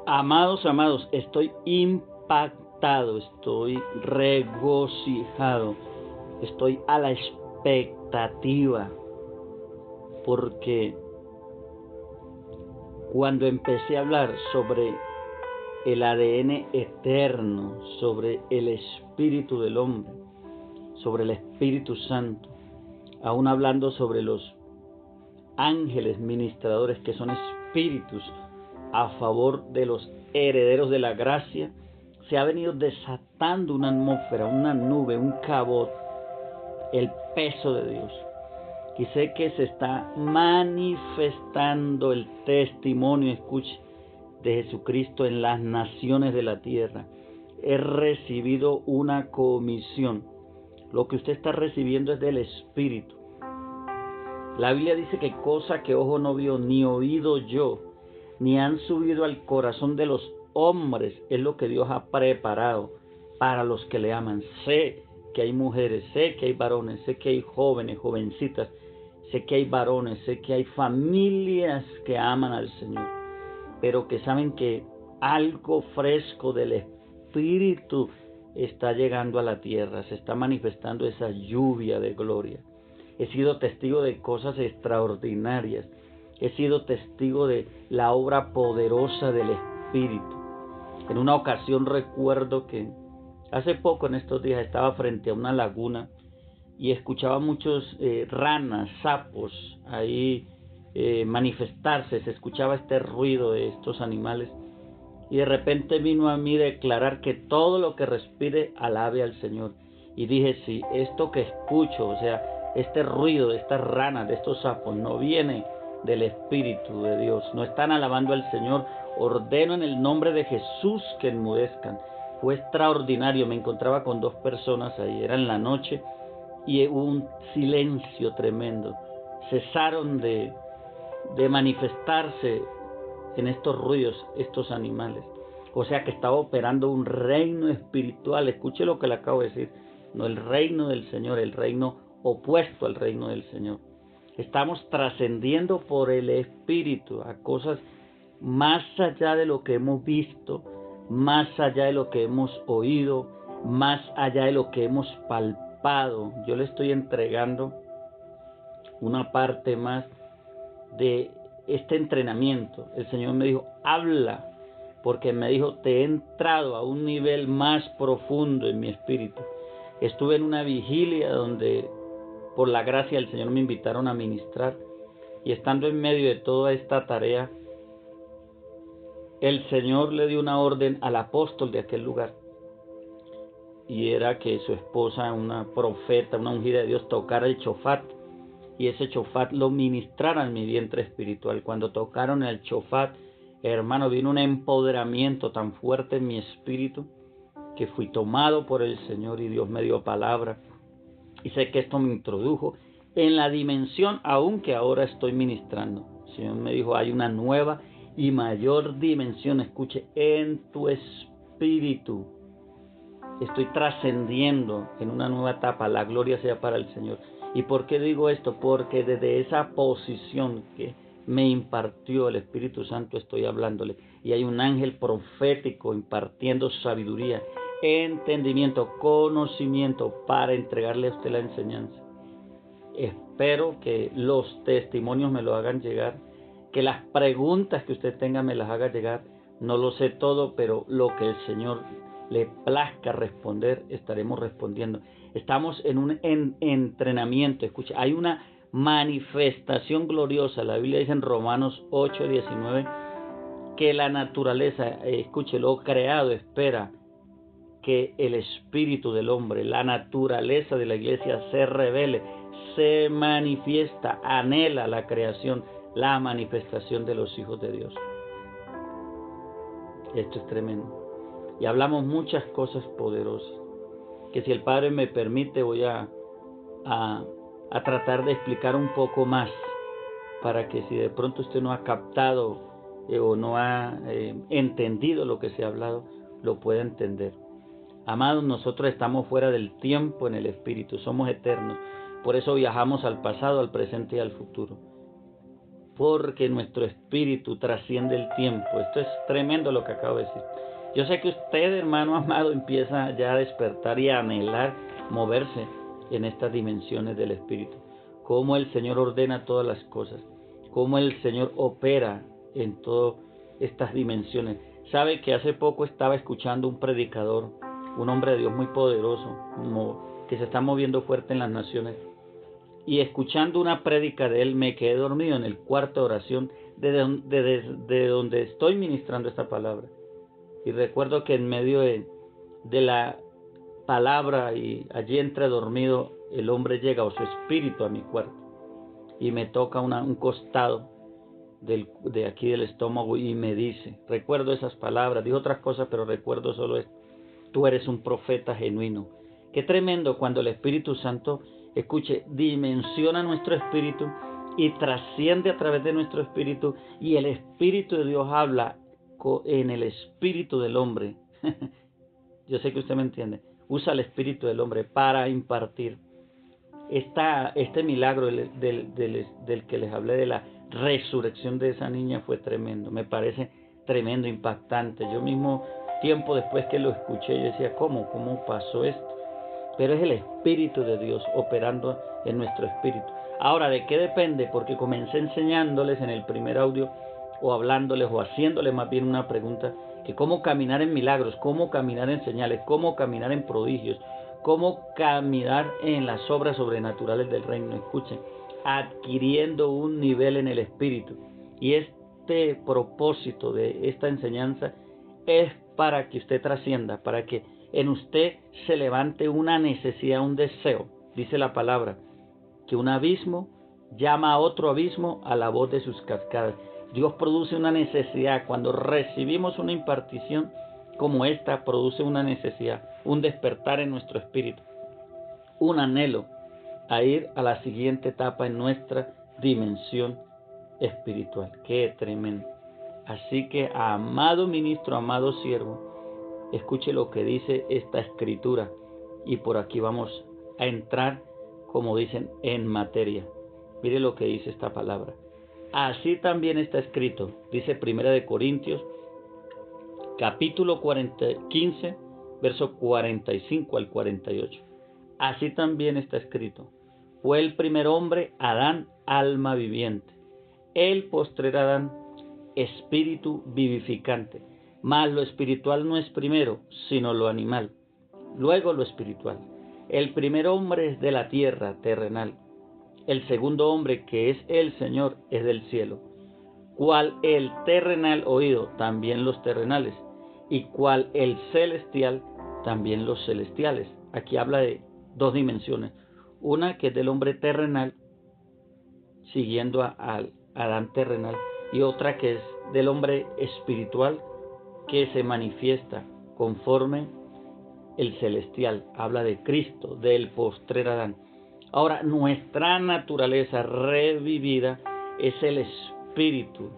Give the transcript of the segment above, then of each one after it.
Amados, estoy impactado, estoy regocijado, estoy a la expectativa, porque cuando empecé a hablar sobre el ADN eterno, sobre el espíritu del hombre, sobre el Espíritu Santo, aún hablando sobre los ángeles ministradores que son espíritus a favor de los herederos de la gracia, se ha venido desatando una atmósfera, una nube, un cabot, el peso de Dios. Y sé que se está manifestando el testimonio, escuche, de Jesucristo en las naciones de la tierra. He recibido una comisión. Lo que usted está recibiendo es del Espíritu. La Biblia dice que cosa que ojo no vio, ni oído yo, ni han subido al corazón de los hombres, es lo que Dios ha preparado para los que le aman. Sé que hay mujeres, sé que hay varones, sé que hay jóvenes, jovencitas, sé que hay varones, sé que hay familias que aman al Señor, pero que saben que algo fresco del Espíritu está llegando a la tierra, se está manifestando esa lluvia de gloria. He sido testigo de cosas extraordinarias. He sido testigo de la obra poderosa del Espíritu. En una ocasión recuerdo que hace poco, en estos días, estaba frente a una laguna y escuchaba muchos ranas, sapos ahí manifestarse. Se escuchaba este ruido de estos animales y de repente vino a mí declarar que todo lo que respire alabe al Señor. Y dije, si esto que escucho, o sea, este ruido de estas ranas, de estos sapos, no viene del Espíritu de Dios, no están alabando al Señor, ordeno en el nombre de Jesús que enmudezcan. Fue extraordinario, me encontraba con dos personas ahí, era en la noche y hubo un silencio tremendo. Cesaron de manifestarse en estos ruidos, estos animales. O sea que estaba operando un reino espiritual. Escuche lo que le acabo de decir. No el reino del Señor, el reino opuesto al reino del Señor. Estamos trascendiendo por el Espíritu a cosas más allá de lo que hemos visto, más allá de lo que hemos oído, más allá de lo que hemos palpado. Yo le estoy entregando una parte más de este entrenamiento. El Señor me dijo, habla, porque me dijo, te he entrado a un nivel más profundo en mi espíritu. Estuve en una vigilia donde por la gracia del Señor me invitaron a ministrar, y estando en medio de toda esta tarea, el Señor le dio una orden al apóstol de aquel lugar, y era que su esposa, una profeta, una ungida de Dios, tocara el chofat, y ese chofat lo ministrara en mi vientre espiritual. Cuando tocaron el chofat, hermano, vino un empoderamiento tan fuerte en mi espíritu que fui tomado por el Señor y Dios me dio palabra. Y sé que esto me introdujo en la dimensión aún que ahora estoy ministrando. El Señor me dijo, hay una nueva y mayor dimensión, escuche, en tu espíritu. Estoy trascendiendo en una nueva etapa, la gloria sea para el Señor. ¿Y por qué digo esto? Porque desde esa posición que me impartió el Espíritu Santo estoy hablándole. Y hay un ángel profético impartiendo sabiduría, entendimiento, conocimiento para entregarle a usted la enseñanza. Espero que los testimonios me lo hagan llegar, que las preguntas que usted tenga me las haga llegar. No lo sé todo, pero lo que el Señor le plazca responder, estaremos respondiendo. Estamos en un entrenamiento. Escucha, hay una manifestación gloriosa. La Biblia dice en Romanos 8:19 que la naturaleza, escuche, lo creado espera que el espíritu del hombre, la naturaleza de la iglesia se revele, se manifiesta, anhela la creación, la manifestación de los hijos de Dios. Esto es tremendo. Y hablamos muchas cosas poderosas, que si el Padre me permite voy a tratar de explicar un poco más, para que si de pronto usted no ha captado o no ha entendido lo que se ha hablado, lo pueda entender. Amados, nosotros estamos fuera del tiempo en el Espíritu, somos eternos. Por eso viajamos al pasado, al presente y al futuro. porque nuestro espíritu trasciende el tiempo. Esto es tremendo lo que acabo de decir. Yo sé que usted, hermano amado, empieza ya a despertar y a anhelar moverse en estas dimensiones del espíritu. Cómo el Señor ordena todas las cosas, cómo el Señor opera en todas estas dimensiones. Sabe que hace poco estaba escuchando un predicador, un hombre de Dios muy poderoso, que se está moviendo fuerte en las naciones, y escuchando una prédica de él me quedé dormido en el cuarto de oración de donde estoy ministrando esta palabra. Y recuerdo que en medio de la palabra y allí entre dormido, el hombre llega, o su espíritu, a mi cuarto y me toca un costado de aquí del estómago y me dice, recuerdo esas palabras, dijo otras cosas, pero recuerdo solo esto: tú eres un profeta genuino. Qué tremendo cuando el Espíritu Santo, escuche, dimensiona nuestro espíritu y trasciende a través de nuestro espíritu, y el Espíritu de Dios habla en el espíritu del hombre. Yo sé que usted me entiende. Usa el espíritu del hombre para impartir. Este milagro del que les hablé, de la resurrección de esa niña, fue tremendo. Me parece tremendo, impactante. Yo mismo, tiempo después que lo escuché, yo decía, ¿cómo pasó esto? Pero es el Espíritu de Dios operando en nuestro espíritu. Ahora, ¿de qué depende? Porque comencé enseñándoles en el primer audio, o hablándoles, o haciéndoles más bien una pregunta, que cómo caminar en milagros, cómo caminar en señales, cómo caminar en prodigios, cómo caminar en las obras sobrenaturales del reino. Escuchen, adquiriendo un nivel en el espíritu. Y este propósito de esta enseñanza es para que usted trascienda, para que en usted se levante una necesidad, un deseo. Dice la palabra que un abismo llama a otro abismo a la voz de sus cascadas. Dios produce una necesidad. Cuando recibimos una impartición como esta, produce una necesidad, un despertar en nuestro espíritu, un anhelo a ir a la siguiente etapa en nuestra dimensión espiritual. ¡Qué tremendo! Así que, amado ministro, amado siervo, escuche lo que dice esta escritura, y por aquí vamos a entrar, como dicen, en materia. Mire lo que dice esta palabra. Así también está escrito, dice 1 Corintios, capítulo 15, verso 45 al 48. Así también está escrito: fue el primer hombre, Adán, alma viviente; el postrer Adán, espíritu vivificante. Mas lo espiritual no es primero, sino lo animal, luego lo espiritual. El primer hombre es de la tierra, terrenal; el segundo hombre, que es el Señor, es del cielo. Cual el terrenal oído, también los terrenales; y cual el celestial, también los celestiales. Aquí habla de dos dimensiones: una que es del hombre terrenal, siguiendo al Adán terrenal, y otra que es del hombre espiritual, que se manifiesta conforme el celestial. Habla de Cristo, del postrer Adán. Ahora, nuestra naturaleza revivida es el espíritu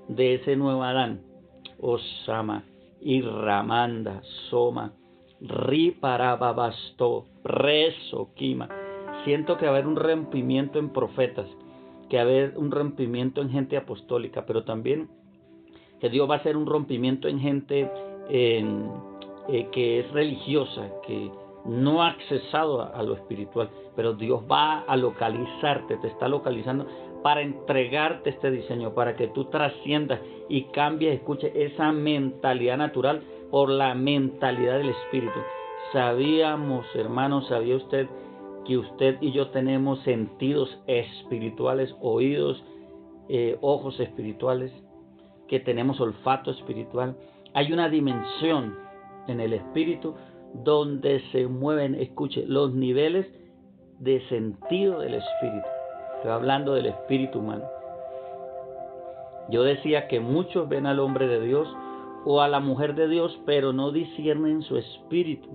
de ese nuevo Adán. Osama, Irramanda, Soma, Riparababasto, Preso, Kima. Siento que va a haber un rompimiento en profetas, que va a haber un rompimiento en gente apostólica, pero también que Dios va a hacer un rompimiento en gente que es religiosa, que no ha accesado a lo espiritual, pero Dios va a localizarte, te está localizando para entregarte este diseño, para que tú trasciendas y cambies, escuche, esa mentalidad natural por la mentalidad del espíritu. Sabíamos, hermanos, ¿sabía usted que usted y yo tenemos sentidos espirituales, oídos, ojos espirituales, que tenemos olfato espiritual? Hay una dimensión en el espíritu donde se mueven, escuche, los niveles de sentido del espíritu. Estoy hablando del espíritu humano. Yo decía que muchos ven al hombre de Dios o a la mujer de Dios, pero no disciernen su espíritu,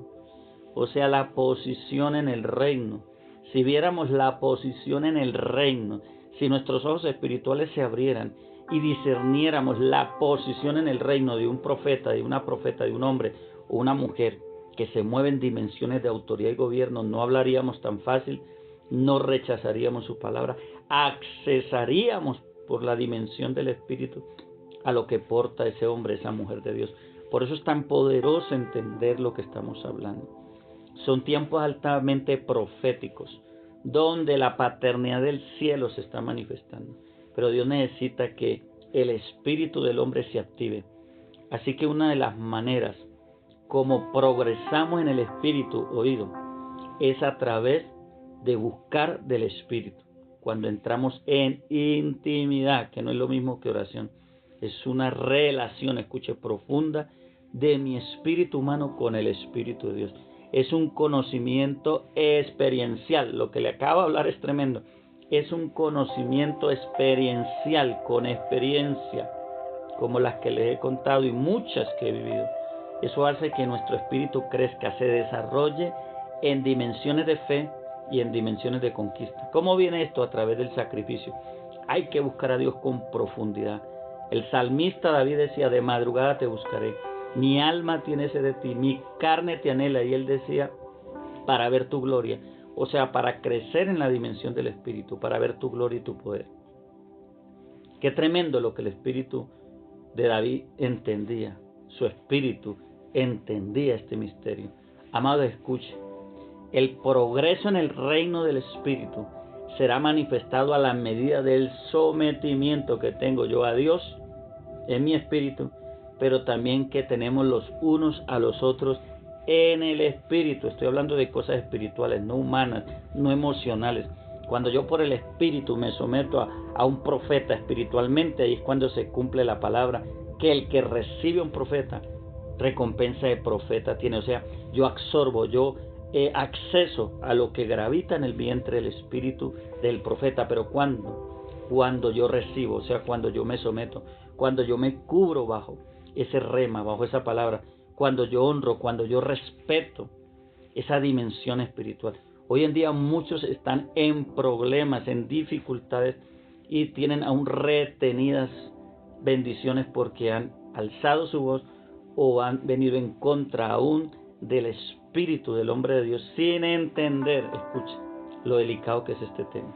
o sea, la posición en el reino. Si viéramos la posición en el reino, si nuestros ojos espirituales se abrieran y discerniéramos la posición en el reino de un profeta, de una profeta, de un hombre o una mujer que se mueve en dimensiones de autoridad y gobierno, no hablaríamos tan fácil, no rechazaríamos su palabra, accesaríamos por la dimensión del Espíritu, a lo que porta ese hombre, esa mujer de Dios. Por eso es tan poderoso entender lo que estamos hablando. Son tiempos altamente proféticos, donde la paternidad del cielo se está manifestando. Pero Dios necesita que el espíritu del hombre se active. Así que una de las maneras como progresamos en el espíritu, oído, es a través de buscar del espíritu. Cuando entramos en intimidad, que no es lo mismo que oración, es una relación, escuche, profunda de mi espíritu humano con el espíritu de Dios. Es un conocimiento experiencial. Lo que le acabo de hablar es tremendo. Es un conocimiento experiencial, con experiencia, como las que les he contado y muchas que he vivido. Eso hace que nuestro espíritu crezca, se desarrolle en dimensiones de fe y en dimensiones de conquista. ¿Cómo viene esto? A través del sacrificio. Hay que buscar a Dios con profundidad. El salmista David decía, de madrugada te buscaré. Mi alma tiene sed de ti, mi carne te anhela. Y él decía, para ver tu gloria. O sea, para crecer en la dimensión del Espíritu, para ver tu gloria y tu poder. Qué tremendo lo que el Espíritu de David entendía. Su Espíritu entendía este misterio. Amado, escuche. El progreso en el reino del Espíritu será manifestado a la medida del sometimiento que tengo yo a Dios en mi espíritu, pero también que tenemos los unos a los otros en el espíritu. Estoy hablando de cosas espirituales, no humanas, no emocionales. Cuando yo por el espíritu me someto a un profeta espiritualmente, ahí es cuando se cumple la palabra, que el que recibe un profeta, recompensa de profeta tiene. O sea, yo absorbo, yo acceso a lo que gravita en el vientre del espíritu del profeta. Pero cuando yo recibo, o sea, cuando yo me someto, cuando yo me cubro bajo ese rema, bajo esa palabra, cuando yo honro, cuando yo respeto esa dimensión espiritual. Hoy en día muchos están en problemas, en dificultades y tienen aún retenidas bendiciones porque han alzado su voz o han venido en contra aún del espíritu del hombre de Dios sin entender, escucha, lo delicado que es este tema.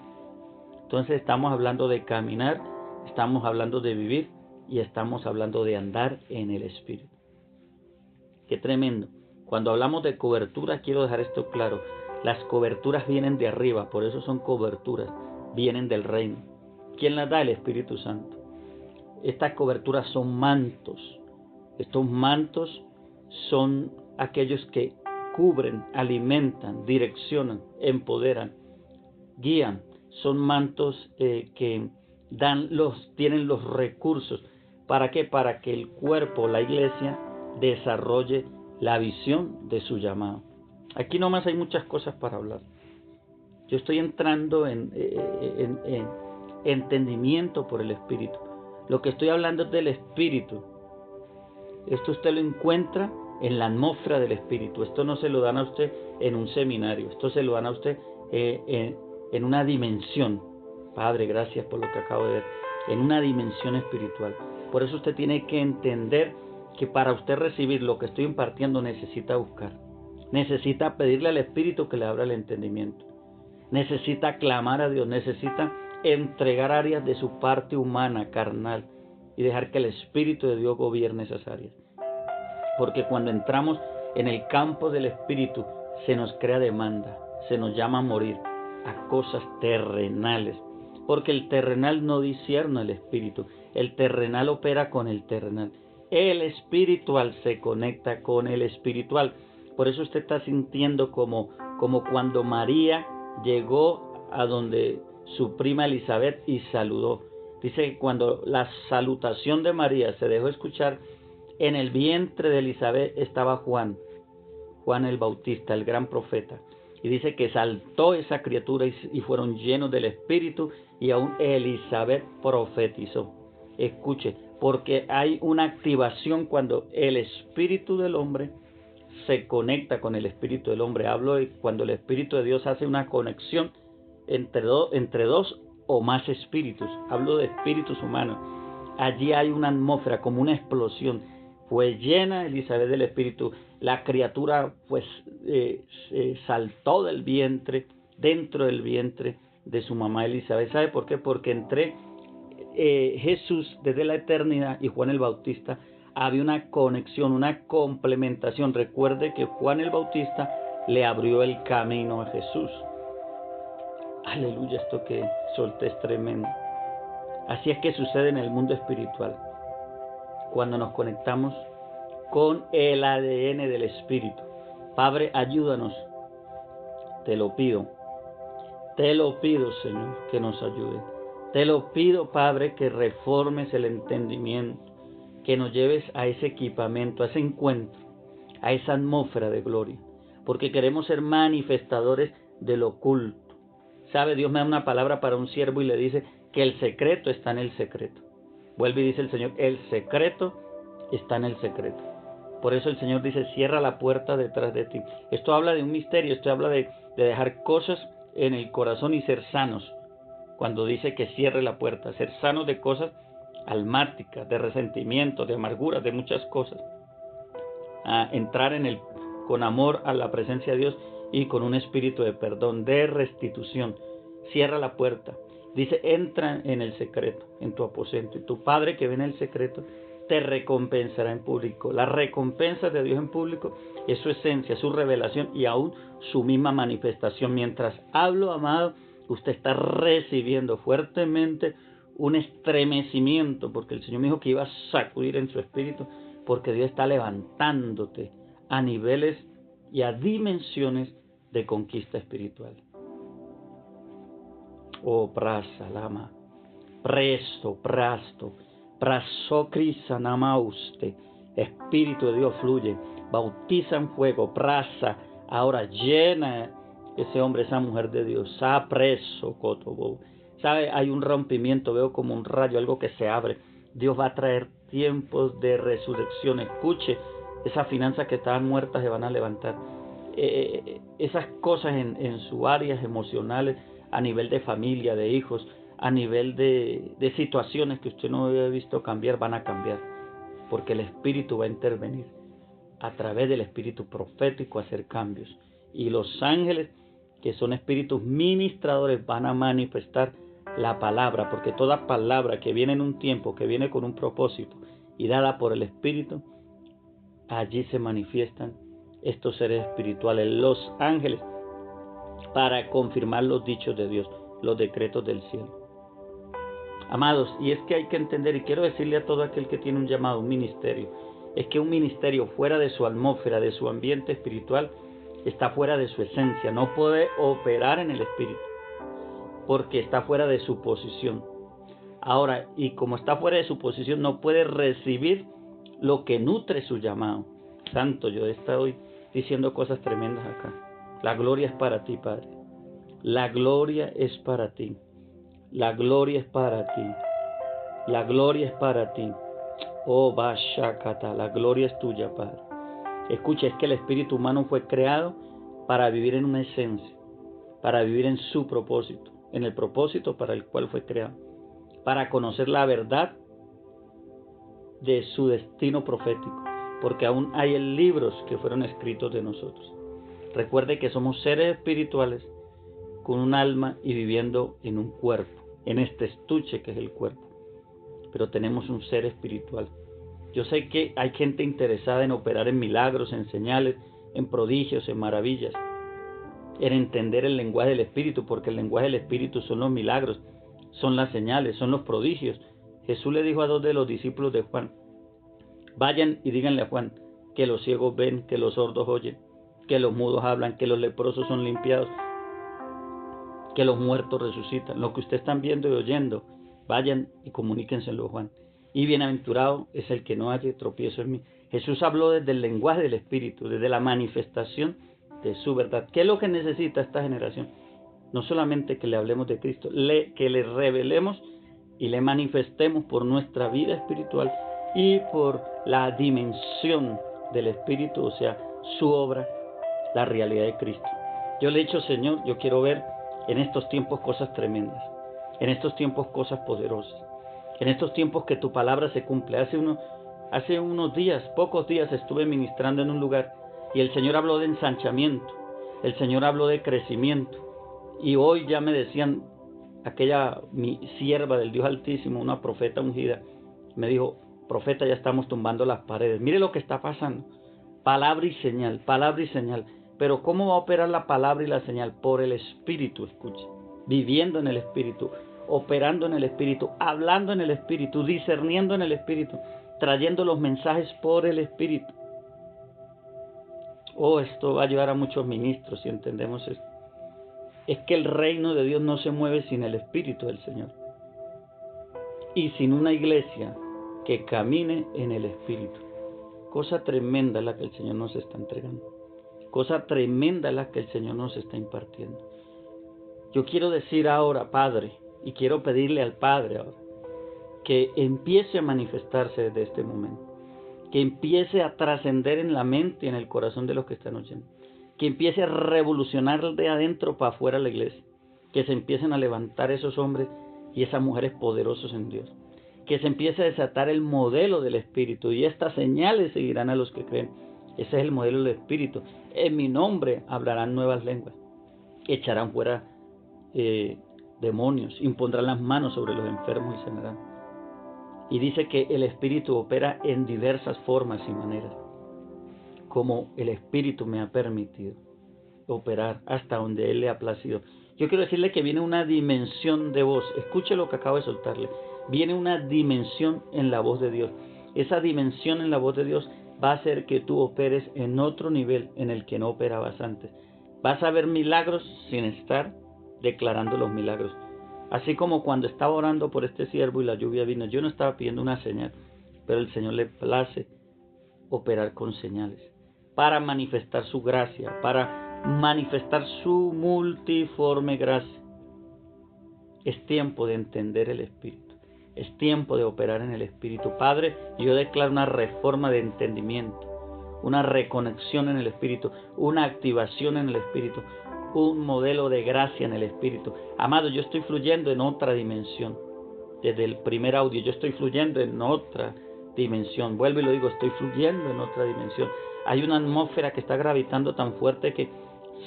Entonces estamos hablando de caminar, estamos hablando de vivir y estamos hablando de andar en el espíritu. Qué tremendo. Cuando hablamos de cobertura, quiero dejar esto claro. Las coberturas vienen de arriba, por eso son coberturas, vienen del reino. ¿Quién las da? El Espíritu Santo. Estas coberturas son mantos. Estos mantos son aquellos que cubren, alimentan, direccionan, empoderan, guían. Son mantos que tienen los recursos. ¿Para qué? Para que el cuerpo, la iglesia, desarrolle la visión de su llamado. Aquí nomás hay muchas cosas para hablar. Yo estoy entrando en entendimiento por el Espíritu. Lo que estoy hablando es del Espíritu. Esto usted lo encuentra en la atmósfera del Espíritu. Esto no se lo dan a usted en un seminario. Esto se lo dan a usted en una dimensión. Padre, gracias por lo que acabo de ver. En una dimensión espiritual. Por eso usted tiene que entender que para usted recibir lo que estoy impartiendo necesita buscar. Necesita pedirle al Espíritu que le abra el entendimiento. Necesita clamar a Dios. Necesita entregar áreas de su parte humana, carnal, y dejar que el Espíritu de Dios gobierne esas áreas. Porque cuando entramos en el campo del Espíritu, se nos crea demanda, se nos llama a morir a cosas terrenales. Porque el terrenal no discierne el Espíritu, el terrenal opera con el terrenal. El espiritual se conecta con el espiritual. Por eso usted está sintiendo como cuando María llegó a donde su prima Elizabeth y saludó. Dice que cuando la salutación de María se dejó escuchar, en el vientre de Elizabeth estaba Juan el Bautista, el gran profeta. Y dice que saltó esa criatura y fueron llenos del Espíritu, y aún Elizabeth profetizó. Escuche, porque hay una activación cuando el Espíritu del hombre se conecta con el Espíritu del hombre. Hablo de cuando el Espíritu de Dios hace una conexión entre dos o más espíritus. Hablo de espíritus humanos. Allí hay una atmósfera, como una explosión. Fue llena Elizabeth del Espíritu. La criatura pues saltó del vientre, dentro del vientre de su mamá Elizabeth. ¿Sabe por qué? Porque Jesús desde la eternidad y Juan el Bautista había una conexión, una complementación. Recuerde que Juan el Bautista le abrió el camino a Jesús. Aleluya, esto que solté es tremendo. Así es que sucede en el mundo espiritual. Cuando nos conectamos con el ADN del Espíritu. Padre, ayúdanos. Te lo pido, Señor, que nos ayude. Te lo pido, Padre, que reformes el entendimiento, que nos lleves a ese equipamiento, a ese encuentro, a esa atmósfera de gloria, porque queremos ser manifestadores del oculto. ¿Sabe? Dios me da una palabra para un siervo y le dice que el secreto está en el secreto. Vuelve y dice el Señor, el secreto está en el secreto. Por eso el Señor dice, cierra la puerta detrás de ti. Esto habla de un misterio, esto habla de dejar cosas en el corazón y ser sanos. Cuando dice que cierre la puerta, ser sanos de cosas almáticas, de resentimiento, de amargura, de muchas cosas. Entrar con amor a la presencia de Dios y con un espíritu de perdón, de restitución. Cierra la puerta. Dice, entra en el secreto, en tu aposento, y tu Padre que ve en el secreto te recompensará en público. La recompensa de Dios en público es su esencia, su revelación y aún su misma manifestación. Mientras hablo, amado, usted está recibiendo fuertemente un estremecimiento, porque el Señor me dijo que iba a sacudir en su espíritu, porque Dios está levantándote a niveles y a dimensiones de conquista espiritual. Oh, prasa, lama, presto, prasocrisa, namauste, Espíritu de Dios fluye, bautiza en fuego, prasa, ahora llena ese hombre, esa mujer de Dios, preso, cotobo. ¿Sabe? Hay un rompimiento, veo como un rayo, algo que se abre. Dios va a traer tiempos de resurrección. Escuche, esas finanzas que estaban muertas se van a levantar. Esas cosas en sus áreas emocionales, a nivel de familia, de hijos, a nivel de situaciones que usted no había visto cambiar, van a cambiar. Porque el Espíritu va a intervenir a través del Espíritu profético a hacer cambios. Y los ángeles, que son espíritus ministradores, van a manifestar la palabra, porque toda palabra que viene en un tiempo, que viene con un propósito y dada por el Espíritu, allí se manifiestan estos seres espirituales, los ángeles, para confirmar los dichos de Dios, los decretos del cielo. Amados, y es que hay que entender, y quiero decirle a todo aquel que tiene un llamado, un ministerio, es que un ministerio fuera de su atmósfera, de su ambiente espiritual, está fuera de su esencia, no puede operar en el Espíritu, porque está fuera de su posición. Ahora, y como está fuera de su posición, no puede recibir lo que nutre su llamado. Santo, yo estoy diciendo cosas tremendas acá. La gloria es para ti, Padre. La gloria es para ti. La gloria es para ti. La gloria es para ti. Oh, Bashakata, la gloria es tuya, Padre. Escucha, es que el espíritu humano fue creado para vivir en una esencia, para vivir en su propósito, en el propósito para el cual fue creado, para conocer la verdad de su destino profético, porque aún hay libros que fueron escritos de nosotros. Recuerde que somos seres espirituales con un alma y viviendo en un cuerpo, en este estuche que es el cuerpo, pero tenemos un ser espiritual. Yo sé que hay gente interesada en operar en milagros, en señales, en prodigios, en maravillas, en entender el lenguaje del Espíritu, porque el lenguaje del Espíritu son los milagros, son las señales, son los prodigios. Jesús le dijo a 2 de los discípulos de Juan, vayan y díganle a Juan que los ciegos ven, que los sordos oyen, que los mudos hablan, que los leprosos son limpiados, que los muertos resucitan. Lo que ustedes están viendo y oyendo, vayan y comuníquenselo a Juan. Y bienaventurado es el que no halle tropiezo en mí. Jesús habló desde el lenguaje del Espíritu, desde la manifestación de su verdad. ¿Qué es lo que necesita esta generación? No solamente que le hablemos de Cristo, que le revelemos y le manifestemos por nuestra vida espiritual y por la dimensión del Espíritu, o sea, su obra, la realidad de Cristo. Yo le he dicho, Señor, yo quiero ver en estos tiempos cosas tremendas, en estos tiempos cosas poderosas, en estos tiempos que tu palabra se cumple. Hace unos días, pocos días, estuve ministrando en un lugar y el Señor habló de ensanchamiento, el Señor habló de crecimiento, y hoy ya me decían, aquella mi sierva del Dios Altísimo, una profeta ungida, me dijo: profeta, ya estamos tumbando las paredes. Mire lo que está pasando. Palabra y señal, palabra y señal. Pero ¿cómo va a operar la palabra y la señal? Por el Espíritu, escuche. Viviendo en el Espíritu, operando en el Espíritu, hablando en el Espíritu, discerniendo en el Espíritu, trayendo los mensajes por el Espíritu. Oh, esto va a ayudar a muchos ministros si entendemos esto. Es que el reino de Dios no se mueve sin el Espíritu del Señor. Y sin una iglesia que camine en el Espíritu. Cosa tremenda la que el Señor nos está entregando. Cosa tremenda la que el Señor nos está impartiendo. Yo quiero decir ahora, Padre, y quiero pedirle al Padre ahora, que empiece a manifestarse desde este momento. Que empiece a trascender en la mente y en el corazón de los que están oyendo. Que empiece a revolucionar de adentro para afuera la iglesia. Que se empiecen a levantar esos hombres y esas mujeres poderosos en Dios. Que se empiece a desatar el modelo del Espíritu, y estas señales seguirán a los que creen. Ese es el modelo del Espíritu. En mi nombre hablarán nuevas lenguas, echarán fuera demonios, impondrán las manos sobre los enfermos y sanarán. Y dice que el Espíritu opera en diversas formas y maneras, como el Espíritu me ha permitido operar hasta donde Él le ha placido. Yo quiero decirle que viene una dimensión de voz. Escuche lo que acabo de soltarle. Viene una dimensión en la voz de Dios. Esa dimensión en la voz de Dios va a hacer que tú operes en otro nivel en el que no operabas antes. Vas a ver milagros sin estar declarando los milagros. Así como cuando estaba orando por este siervo y la lluvia vino, yo no estaba pidiendo una señal, pero el Señor le place operar con señales para manifestar su gracia, para manifestar su multiforme gracia. Es tiempo de entender el Espíritu. Es tiempo de operar en el Espíritu. Padre, yo declaro una reforma de entendimiento, una reconexión en el Espíritu, una activación en el Espíritu, un modelo de gracia en el Espíritu. Amado, yo estoy fluyendo en otra dimensión. Desde el primer audio, yo estoy fluyendo en otra dimensión. Vuelvo y lo digo, estoy fluyendo en otra dimensión. Hay una atmósfera que está gravitando tan fuerte que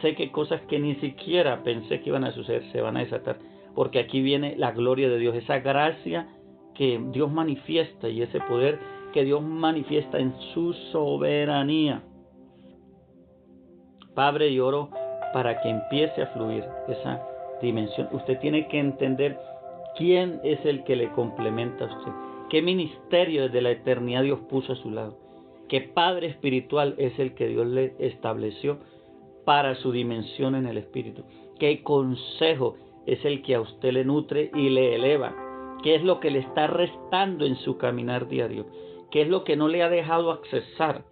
sé que cosas que ni siquiera pensé que iban a suceder se van a desatar. Porque aquí viene la gloria de Dios, esa gracia que Dios manifiesta y ese poder que Dios manifiesta en su soberanía. Padre, yo oro para que empiece a fluir esa dimensión. Usted tiene que entender quién es el que le complementa a usted. ¿Qué ministerio desde la eternidad Dios puso a su lado? ¿Qué padre espiritual es el que Dios le estableció para su dimensión en el Espíritu? ¿Qué consejo es el que a usted le nutre y le eleva? ¿Qué es lo que le está restando en su caminar diario? ¿Qué es lo que no le ha dejado accesar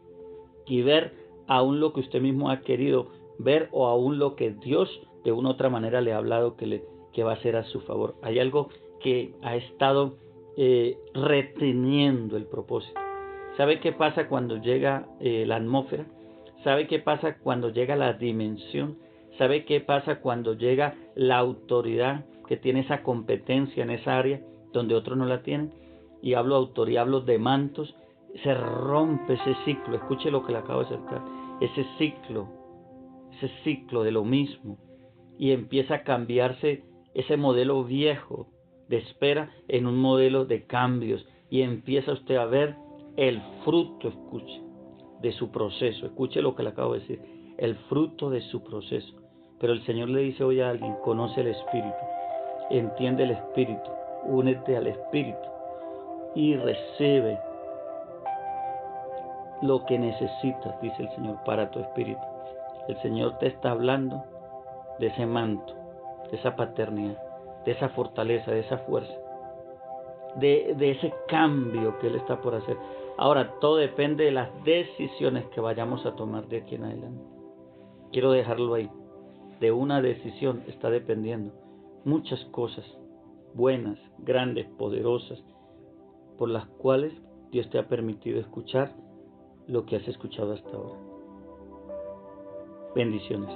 y ver aún lo que usted mismo ha querido ver, o aún lo que Dios de una u otra manera le ha hablado que va a hacer a su favor? Hay algo que ha estado reteniendo el propósito. ¿Sabe qué pasa cuando llega la atmósfera? ¿Sabe qué pasa cuando llega la dimensión? ¿Sabe qué pasa cuando llega la autoridad que tiene esa competencia en esa área donde otros no la tienen? Y hablo de autoridad, hablo de mantos. Se rompe ese ciclo. Escuche lo que le acabo de acercar. Ese ciclo de lo mismo, y empieza a cambiarse ese modelo viejo de espera en un modelo de cambios, y empieza usted a ver el fruto, escuche, de su proceso. Escuche lo que le acabo de decir, el fruto de su proceso. Pero el Señor le dice hoy a alguien: conoce el Espíritu, entiende el Espíritu, únete al Espíritu y recibe lo que necesitas, dice el Señor, para tu espíritu. El Señor te está hablando de ese manto, de esa paternidad, de esa fortaleza, de esa fuerza, de ese cambio que Él está por hacer. Ahora, todo depende de las decisiones que vayamos a tomar de aquí en adelante. Quiero dejarlo ahí. De una decisión está dependiendo muchas cosas buenas, grandes, poderosas, por las cuales Dios te ha permitido escuchar lo que has escuchado hasta ahora. Bendiciones.